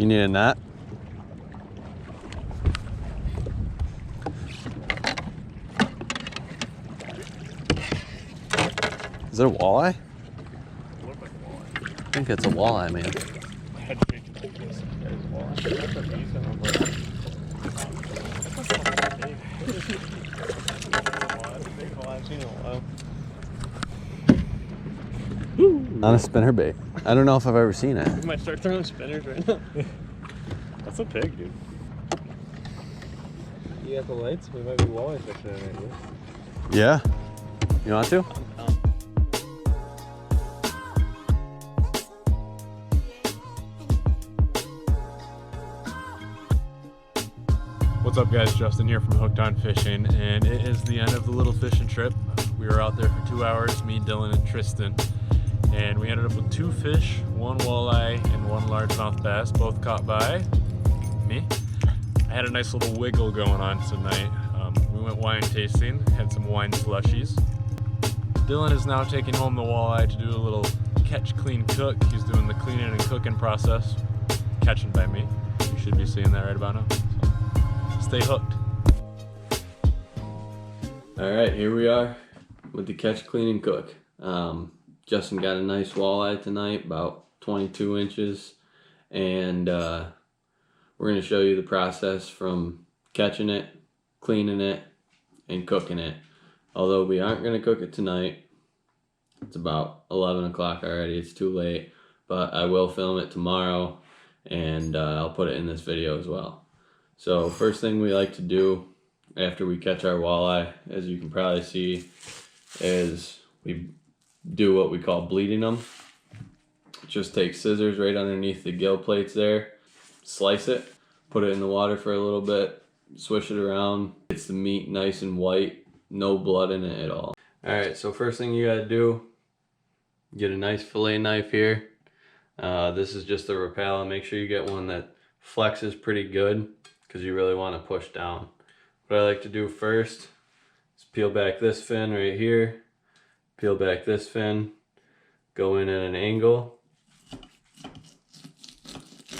You need a net? Is it a walleye? It looked like a walleye. I think it's a walleye, man. I had to make it like this. There's a walleye. That's a decent one, but that's not fucking big. That's a big walleye. I've seen it in a while. On a spinnerbait. I don't know if I've ever seen it. We might start throwing spinners right now. That's a pig, dude. You got the lights? We might be walleye fishing right here. Yeah? You want to? What's up, guys? Justin here from Hooked On Fishing, and it is the end of the little fishing trip. We were out there for 2 hours, me, Dylan, and Tristan, and we ended up with 2 fish, 1 walleye and 1 largemouth bass, both caught by me. I had a nice little wiggle going on tonight. We went wine tasting, had some wine slushies. Dylan is now taking home the walleye to do a little catch, clean, cook. He's doing the cleaning and cooking process, catching by me. You should be seeing that right about now. Stay hooked. All right, here we are with the catch, clean, and cook. Justin got a nice walleye tonight, about 22 inches, and we're going to show you the process from catching it, cleaning it, and cooking it. Although we aren't going to cook it tonight. It's about 11 o'clock already. It's too late, but I will film it tomorrow, and I'll put it in this video as well. So first thing we like to do after we catch our walleye, as you can probably see, is we do what we call bleeding them. Just take scissors right underneath the gill plates there, slice it, put it in the water for a little bit, swish it around. Gets the meat nice and white, no blood in it at all. Alright, so first thing you gotta do, get a nice fillet knife here. This is just a Rapala. Make sure you get one that flexes pretty good, because you really want to push down. What I like to do first is peel back this fin right here, peel back this fin, go in at an angle,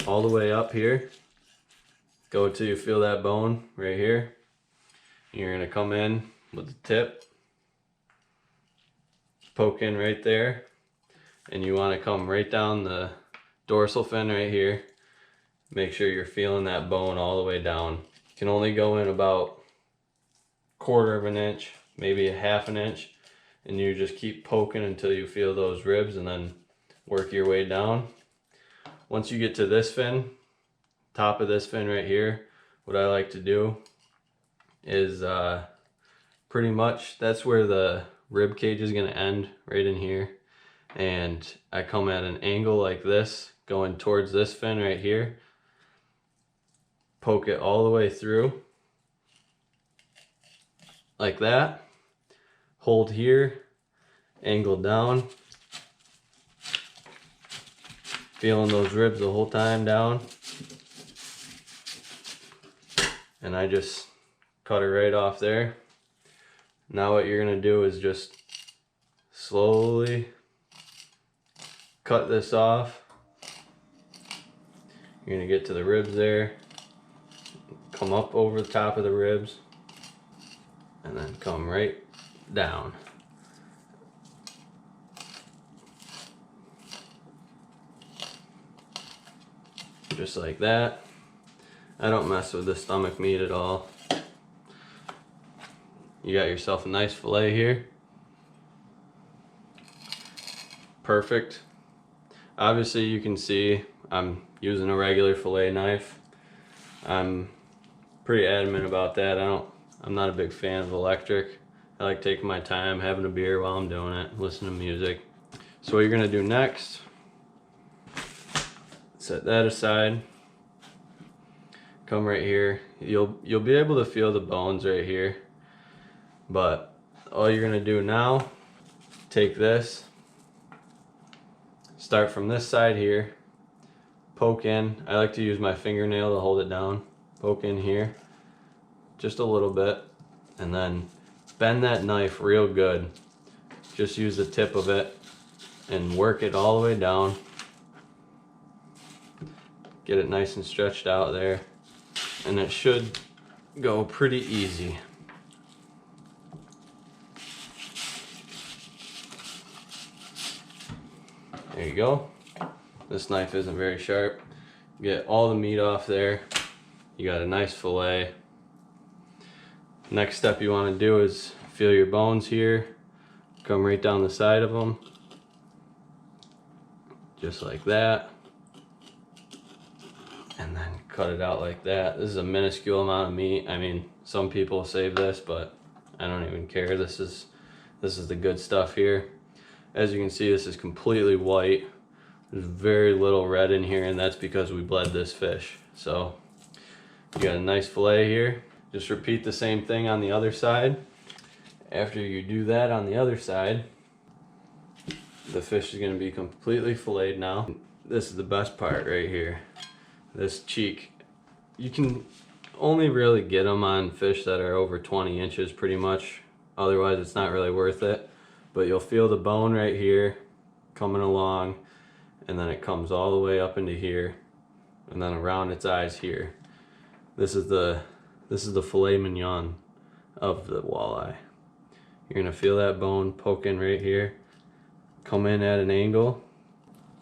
all the way up here, go till you feel that bone right here. You're going to come in with the tip, poke in right there, and you want to come right down the dorsal fin right here. Make sure you're feeling that bone all the way down. You can only go in about 1/4 of an inch, maybe a 1/2 an inch, and you just keep poking until you feel those ribs, and then work your way down. Once you get to this fin, top of this fin right here, what I like to do is pretty much that's where the rib cage is going to end, right in here. And I come at an angle like this, going towards this fin right here. Poke it all the way through, like that. Hold here, angle down. Feeling those ribs the whole time down. And I just cut it right off there. Now what you're gonna do is just slowly cut this off. You're gonna get to the ribs there, come up over the top of the ribs, and then come right down. Just like that. I don't mess with the stomach meat at all. You got yourself a nice fillet here. Perfect. Obviously you can see I'm using a regular fillet knife. I'm pretty adamant about that. I'm not a big fan of electric. I like taking my time, having a beer while I'm doing it, listening to music. So what you're gonna do next, set that aside. Come right here. You'll be able to feel the bones right here. But all you're gonna do now, take this, start from this side here, poke in. I like to use my fingernail to hold it down. Poke in here, just a little bit, and then bend that knife real good. Just use the tip of it and work it all the way down. get it nice and stretched out there, and it should go pretty easy. There you go. This knife isn't very sharp. Get all the meat off there. You got a nice fillet. Next step you want to do is feel your bones here. Come right down the side of them. Just like that. And then cut it out like that. This is a minuscule amount of meat. I mean, some people save this, but I don't even care. This is the good stuff here. As you can see, this is completely white. There's very little red in here, and that's because we bled this fish. So you got a nice fillet here. Just repeat the same thing on the other side. After you do that on the other side, the fish is going to be completely filleted now. This is the best part right here. This cheek. You can only really get them on fish that are over 20 inches pretty much. Otherwise it's not really worth it. But you'll feel the bone right here coming along, and then it comes all the way up into here, and then around its eyes here. This is the filet mignon of the walleye. You're gonna feel that bone poking right here, come in at an angle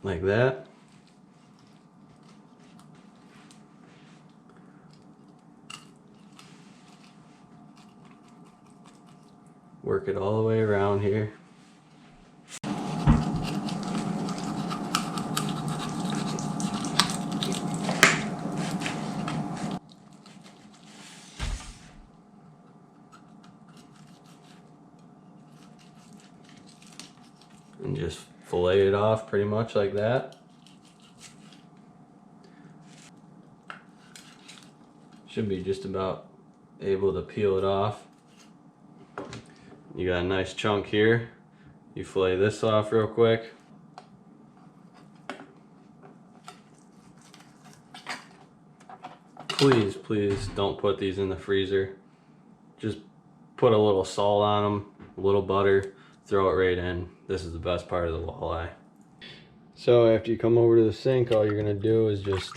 like that. Work it all the way around here. And just fillet it off pretty much like that. Should be just about able to peel it off. You got a nice chunk here. You fillet this off real quick. Please, please don't put these in the freezer. Just put a little salt on them, a little butter, throw it right in. This is the best part of the walleye. So after you come over to the sink, all you're gonna do is just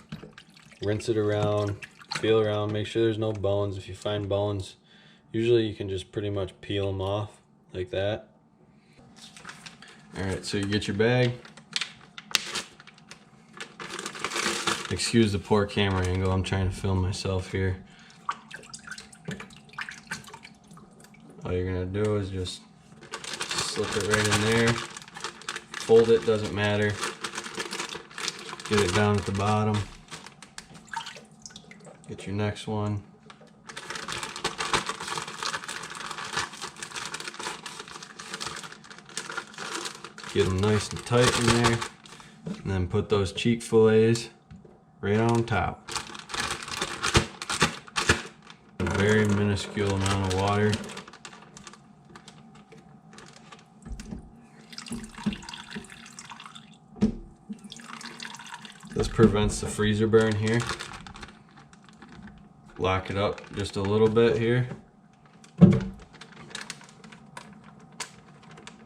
rinse it around, feel around, make sure there's no bones. If you find bones, usually you can just pretty much peel them off like that. Alright, so you get your bag. Excuse the poor camera angle, I'm trying to film myself here. All you're gonna do is just slip it right in there. Fold it, doesn't matter. Get it down at the bottom. Get your next one. Get them nice and tight in there. And then put those cheek fillets right on top. A very minuscule amount of water. This prevents the freezer burn here. Lock it up just a little bit here.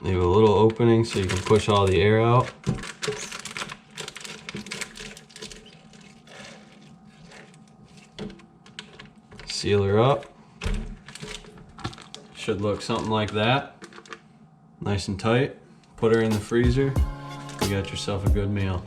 Leave a little opening so you can push all the air out. Seal her up. Should look something like that. Nice and tight. Put her in the freezer. You got yourself a good meal.